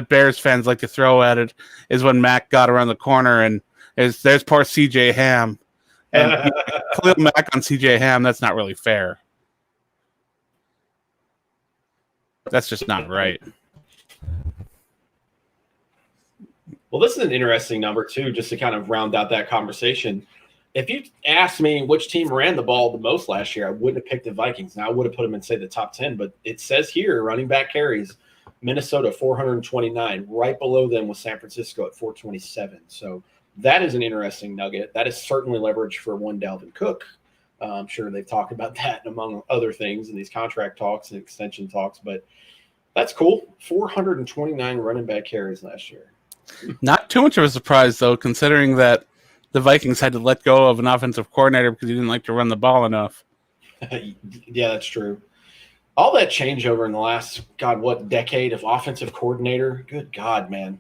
Bears fans like to throw at it is when Mac got around the corner and there's poor C.J. Ham. And Khalil Mack on C.J. Ham, that's not really fair. That's just not right. Well, this is an interesting number, too, just to kind of round out that conversation. If you asked me which team ran the ball the most last year, I wouldn't have picked the Vikings. Now, I would have put them in, say, the top 10, but it says here, running back carries, Minnesota, 429. Right below them was San Francisco at 427. So that is an interesting nugget. That is certainly leverage for one Dalvin Cook. I'm sure they've talked about that among other things in these contract talks and extension talks, but that's cool. 429 running back carries last year. Not too much of a surprise, though, considering that the Vikings had to let go of an offensive coordinator because he didn't like to run the ball enough. Yeah, that's true. All that changeover in the last, decade of offensive coordinator. Good God, man.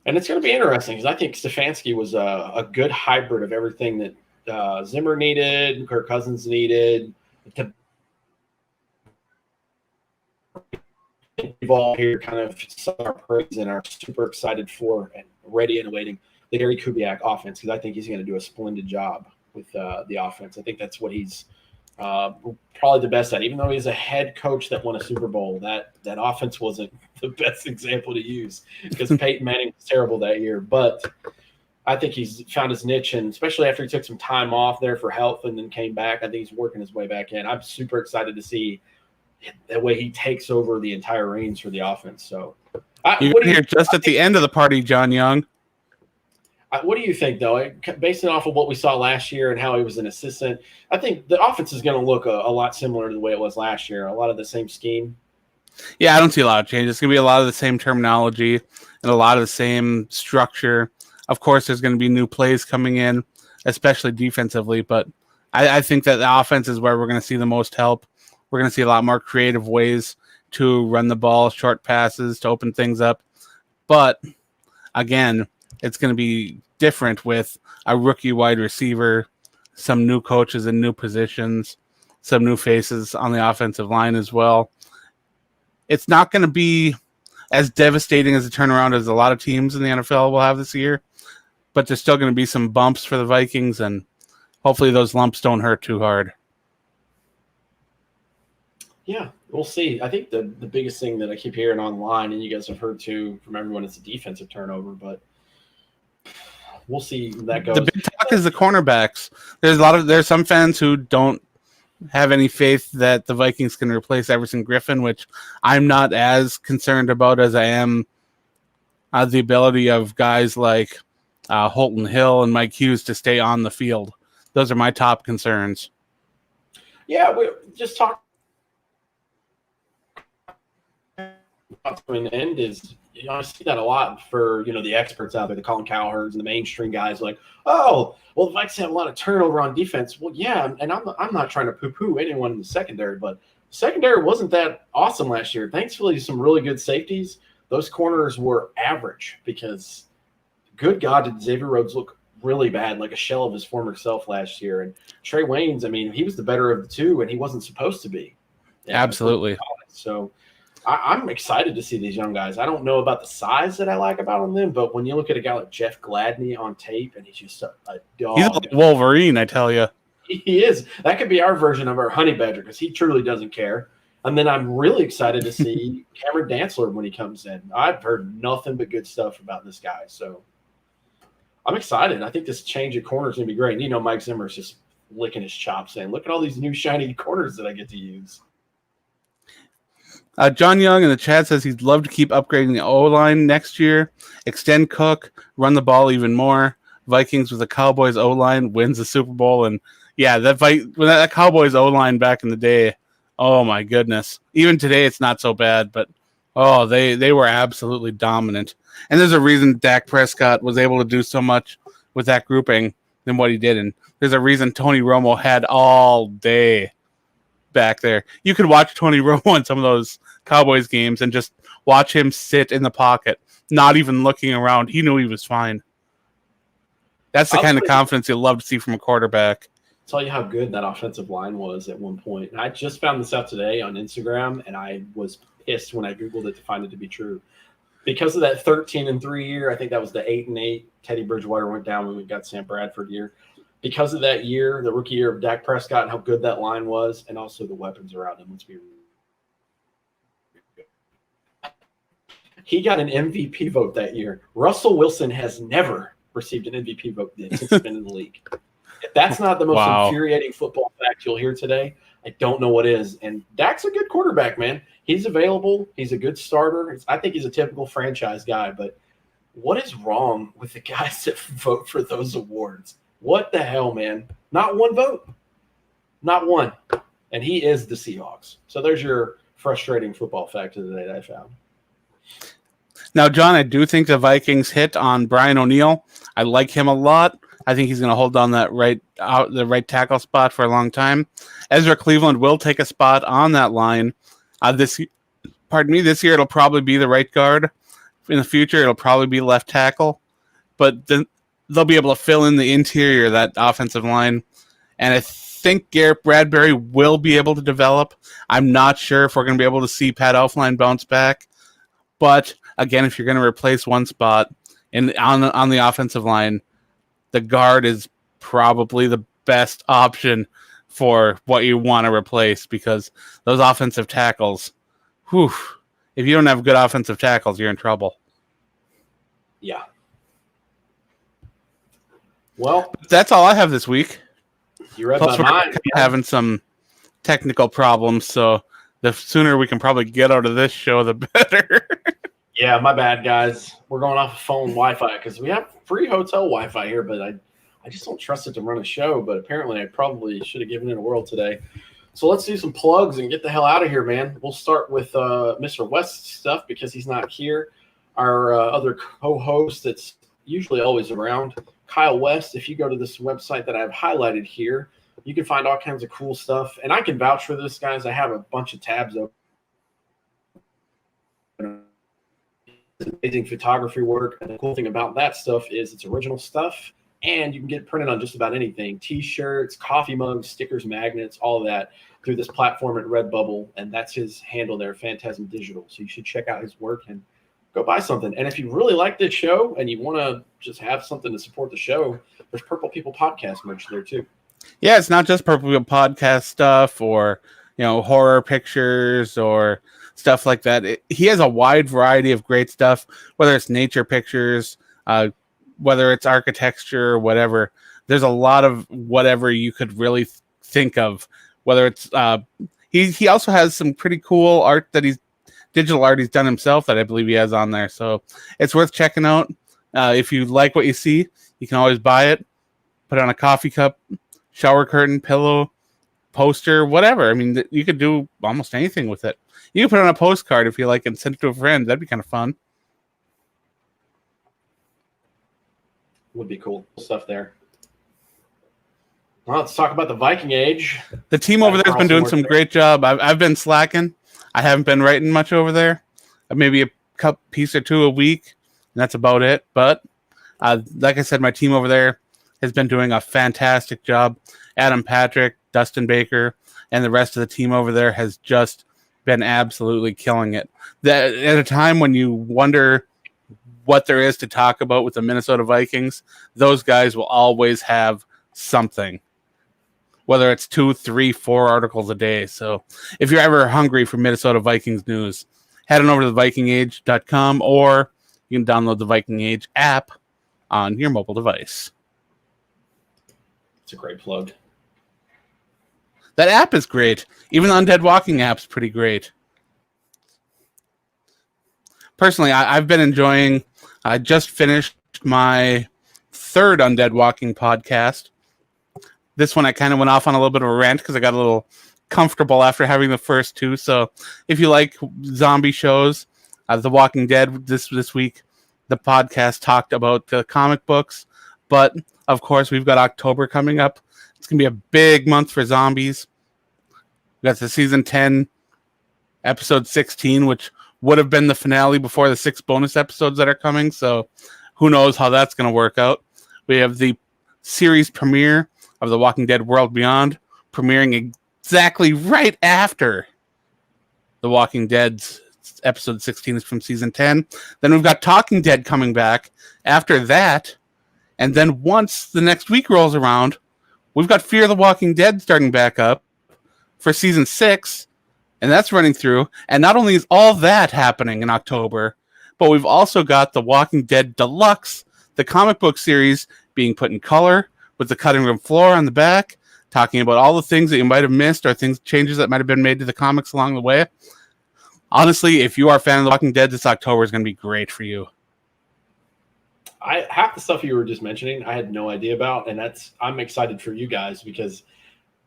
And it's going to be interesting because I think Stefanski was a good hybrid of everything that Zimmer needed, Kirk Cousins needed. We've all here kind of sung our praise and are super excited for and ready and awaiting the Gary Kubiak offense because I think he's going to do a splendid job with the offense. I think that's what he's probably the best at. Even though he's a head coach that won a Super Bowl, that offense wasn't the best example to use because Peyton Manning was terrible that year. But I think he's found his niche, and especially after he took some time off there for health and then came back, I think he's working his way back in. I'm super excited to see the way he takes over the entire reins for the offense. So you're here just at the end of the party, John Young. What do you think, though? Based off of what we saw last year and how he was an assistant, I think the offense is going to look a lot similar to the way it was last year. A lot of the same scheme. Yeah, I don't see a lot of change. It's going to be a lot of the same terminology and a lot of the same structure. Of course, there's going to be new plays coming in, especially defensively. But I think that the offense is where we're going to see the most help. We're going to see a lot more creative ways to run the ball, short passes, to open things up. But, again, it's going to be different with a rookie wide receiver, some new coaches in new positions, some new faces on the offensive line as well. It's not going to be as devastating as a turnaround as a lot of teams in the NFL will have this year, but there's still going to be some bumps for the Vikings, and hopefully those lumps don't hurt too hard. Yeah, we'll see. I think the biggest thing that I keep hearing online, and you guys have heard too from everyone, is a defensive turnover, but we'll see how that goes. The big talk is the cornerbacks. There's some fans who don't have any faith that the Vikings can replace Everson Griffin, which I'm not as concerned about as I am the ability of guys like Holton Hill and Mike Hughes to stay on the field. Those are my top concerns. Yeah, we just talked. In the end is, I see that a lot for, the experts out there, the Colin Cowherds and the mainstream guys like, oh, well, the Vikings have a lot of turnover on defense. Well, yeah, and I'm not trying to poo-poo anyone in the secondary, but secondary wasn't that awesome last year. Thankfully, some really good safeties. Those corners were average because, good God, did Xavier Rhodes look really bad, like a shell of his former self last year. And Trey Waynes, he was the better of the two, and he wasn't supposed to be. Absolutely. So I'm excited to see these young guys. I don't know about the size that I like about them, but when you look at a guy like Jeff Gladney on tape, and he's just a dog. He's a Wolverine, I tell you. He is. That could be our version of our honey badger because he truly doesn't care. And then I'm really excited to see Cameron Dantzler when he comes in. I've heard nothing but good stuff about this guy. So I'm excited. I think this change of corner is going to be great. And, Mike Zimmer's just licking his chops saying, look at all these new shiny corners that I get to use. John Young in the chat says he'd love to keep upgrading the O-line next year, extend Cook, run the ball even more. Vikings with the Cowboys O-line wins the Super Bowl. And, yeah, that Cowboys O-line back in the day, oh, my goodness. Even today it's not so bad, but, they were absolutely dominant. And there's a reason Dak Prescott was able to do so much with that grouping than what he did. And there's a reason Tony Romo had all day back there. You could watch Tony Romo in some of those Cowboys games and just watch him sit in the pocket, not even looking around. He knew he was fine. That's the kind of confidence you love to see from a quarterback. Tell you how good that offensive line was at one point. And I just found this out today on Instagram, and I was pissed when I Googled it to find it to be true. Because of that 13-3 year, I think that was the 8-8. Teddy Bridgewater went down when we got Sam Bradford year. Because of that year, the rookie year of Dak Prescott and how good that line was, and also the weapons around him. He got an MVP vote that year. Russell Wilson has never received an MVP vote since he's been in the league. If that's not the most infuriating football fact you'll hear today, I don't know what is. And Dak's a good quarterback, man. He's available. He's a good starter. I think he's a typical franchise guy. But what is wrong with the guys that vote for those awards? What the hell, man? Not one vote. Not one. And he is the Seahawks. So there's your frustrating football fact of the day that I found. Now, John, I do think the Vikings hit on Brian O'Neill. I like him a lot. I think he's going to hold down the right tackle spot for a long time. Ezra Cleveland will take a spot on that line. This year it'll probably be the right guard. In the future, it'll probably be left tackle. But then they'll be able to fill in the interior of that offensive line. And I think Garrett Bradbury will be able to develop. I'm not sure if we're going to be able to see Pat Elflein bounce back. But, again, if you're going to replace one spot on the offensive line, the guard is probably the best option for what you want to replace because those offensive tackles, if you don't have good offensive tackles, you're in trouble. Yeah. Well, that's all I have this week. You read my mind. Having some technical problems, so the sooner we can probably get out of this show, the better. Yeah, my bad, guys. We're going off of phone Wi-Fi because we have free hotel Wi-Fi here, but I just don't trust it to run a show. But apparently I probably should have given it a whirl today. So let's do some plugs and get the hell out of here, man. We'll start with Mr. West's stuff because he's not here. Our other co-host that's usually always around, Kyle West. If you go to this website that I've highlighted here, you can find all kinds of cool stuff. And I can vouch for this, guys. I have a bunch of tabs open. Amazing photography work. And the cool thing about that stuff is it's original stuff, and you can get it printed on just about anything. T-shirts, coffee mugs, stickers, magnets, all of that through this platform at Redbubble. And that's his handle there, Phantasm Digital. So you should check out his work and go buy something. And if you really like this show and you want to just have something to support the show, there's Purple People Podcast merch there too. Yeah, it's not just Purple People Podcast stuff or, horror pictures or stuff like that. He has a wide variety of great stuff, whether it's nature pictures, whether it's architecture, whatever. There's a lot of whatever you could really think of Whether it's he also has some pretty cool art that digital art he's done himself that I believe he has on there. So it's worth checking out. If you like what you see, you can always buy it, put it on a coffee cup, shower curtain, pillow, poster, whatever. I mean, you could do almost anything with it. You can put it on a postcard if you like and send it to a friend. That'd be kind of fun. Would be cool stuff there. Well, let's talk about the Viking Age. The team over there has been doing some great job. I've been slacking. I haven't been writing much over there. Maybe a piece or two a week, and that's about it. But like I said, my team over there has been doing a fantastic job. Adam Patrick, Dustin Baker, and the rest of the team over there has just been absolutely killing it. That at a time when you wonder what there is to talk about with the Minnesota Vikings, those guys will always have something. Whether it's 2, 3, 4 articles a day. So if you're ever hungry for Minnesota Vikings news, head on over to thevikingage.com, or you can download the Viking Age app on your mobile device. It's a great plug. That app is great. Even the Undead Walking app's pretty great. Personally, I've been enjoying. I just finished my 3rd Undead Walking podcast. This one I kind of went off on a little bit of a rant because I got a little comfortable after having the first 2. So if you like zombie shows, The Walking Dead this week, the podcast talked about the comic books. But, of course, we've got October coming up. It's going to be a big month for zombies. We got the season 10, episode 16, which would have been the finale before the 6 bonus episodes that are coming. So who knows how that's going to work out. We have the series premiere of The Walking Dead World Beyond, premiering exactly right after The Walking Dead's episode 16 is from season 10. Then we've got Talking Dead coming back after that. And then once the next week rolls around, we've got Fear the Walking Dead starting back up for season 6, and that's running through. And not only is all that happening in October, but we've also got The Walking Dead Deluxe, the comic book series, being put in color, with the cutting room floor on the back, talking about all the things that you might have missed or changes that might have been made to the comics along the way. Honestly, if you are a fan of The Walking Dead, this October is going to be great for you. Half the stuff you were just mentioning, I had no idea about, and I'm excited for you guys because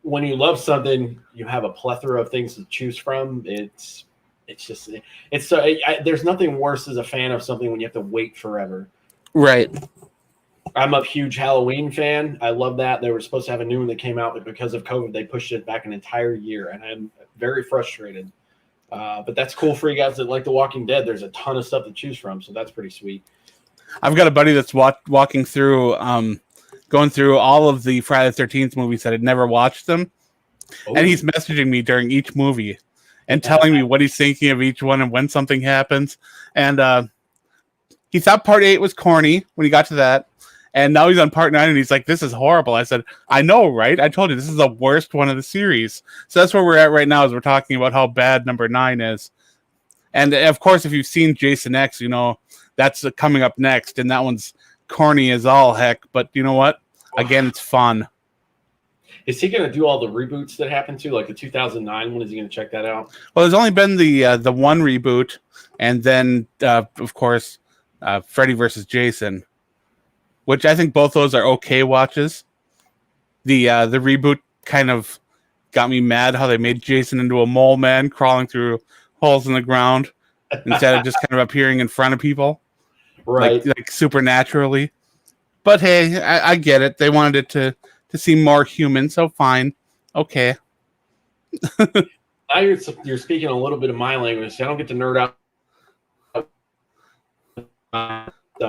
when you love something, you have a plethora of things to choose from. There's nothing worse as a fan of something when you have to wait forever. Right. I'm a huge Halloween fan. I love that. They were supposed to have a new one that came out, but because of COVID, they pushed it back an entire year, and I'm very frustrated. But that's cool for you guys that like The Walking Dead. There's a ton of stuff to choose from, so that's pretty sweet. I've got a buddy that's walking through, going through all of the Friday the 13th movies that had never watched them, and he's messaging me during each movie and telling me what he's thinking of each one and when something happens. And he thought part 8 was corny when he got to that. And now he's on part 9, and he's like, this is horrible. I said, I know, right? I told you, this is the worst one of the series. So that's where we're at right now, is we're talking about how bad number 9 is. And, of course, if you've seen Jason X, you know that's coming up next, and that one's corny as all heck. But you know what? Again, it's fun. Is he going to do all the reboots that happened to, like the 2009 one? Is he going to check that out? Well, there's only been the one reboot, and then, of course, Freddy versus Jason, which I think both those are okay watches. The reboot kind of got me mad how they made Jason into a mole man crawling through holes in the ground instead of just kind of appearing in front of people, right? Like supernaturally. But hey, I get it. They wanted it to seem more human, so fine, okay. Now you're speaking a little bit of my language. I don't get to nerd out.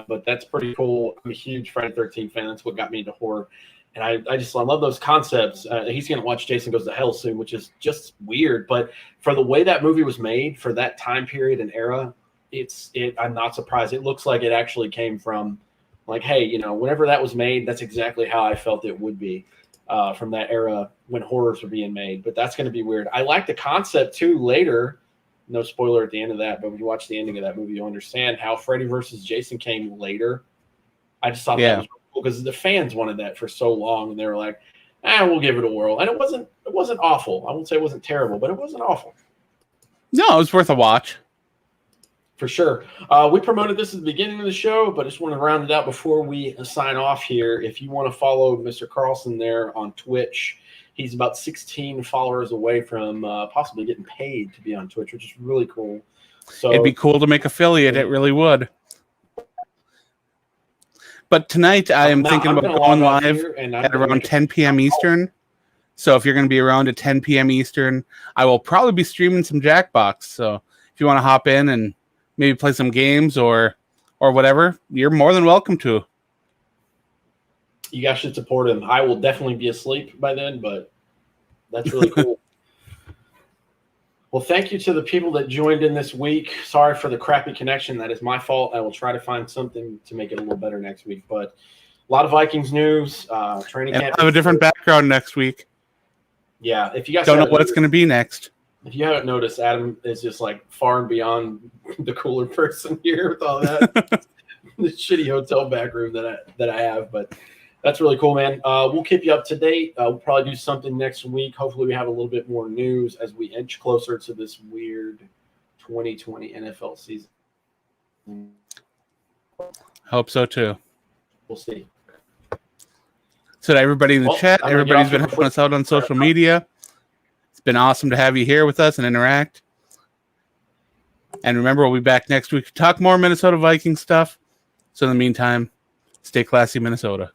But that's pretty cool. I'm a huge Friday the 13th fan. That's what got me into horror. And I love those concepts. He's going to watch Jason Goes to Hell soon, which is just weird. But for the way that movie was made, for that time period and era, I'm not surprised. It looks like it actually came from, like, hey, you know, whenever that was made, that's exactly how I felt it would be from that era when horrors were being made. But that's going to be weird. I like the concept, too, later. No spoiler at the end of that, but when you watch the ending of that movie, you'll understand how Freddy versus Jason came later. I just thought that was cool because the fans wanted that for so long, and they were like, we'll give it a whirl. And it wasn't awful. I won't say it wasn't terrible, but it wasn't awful. No, it was worth a watch. For sure. We promoted this at the beginning of the show, but I just want to round it out before we sign off here. If you want to follow Mr. Carlson there on Twitch, he's about 16 followers away from possibly getting paid to be on Twitch, which is really cool. So it'd be cool to make affiliate. It really would. But tonight I am thinking about going live at around 10 p.m. Eastern. So if you're going to be around at 10 p.m. Eastern, I will probably be streaming some Jackbox. So if you want to hop in and maybe play some games or whatever, you're more than welcome to. You guys should support him. I will definitely be asleep by then, but that's really cool. Well, thank you to the people that joined in this week. Sorry for the crappy connection. That is my fault. I will try to find something to make it a little better next week. But a lot of Vikings news. Training camp. I'll have a different background next week. Yeah, if you guys don't know what it's going to be next. If you haven't noticed, Adam is just like far and beyond the cooler person here with all that the shitty hotel back room that I have. But that's really cool, man. We'll keep you up to date. We'll probably do something next week. Hopefully, we have a little bit more news as we inch closer to this weird 2020 NFL season. Hope so too. We'll see. So to everybody in the chat, everybody's been helping us out on social media. It's been awesome to have you here with us and interact. And remember, we'll be back next week to talk more Minnesota Vikings stuff. So in the meantime, stay classy, Minnesota.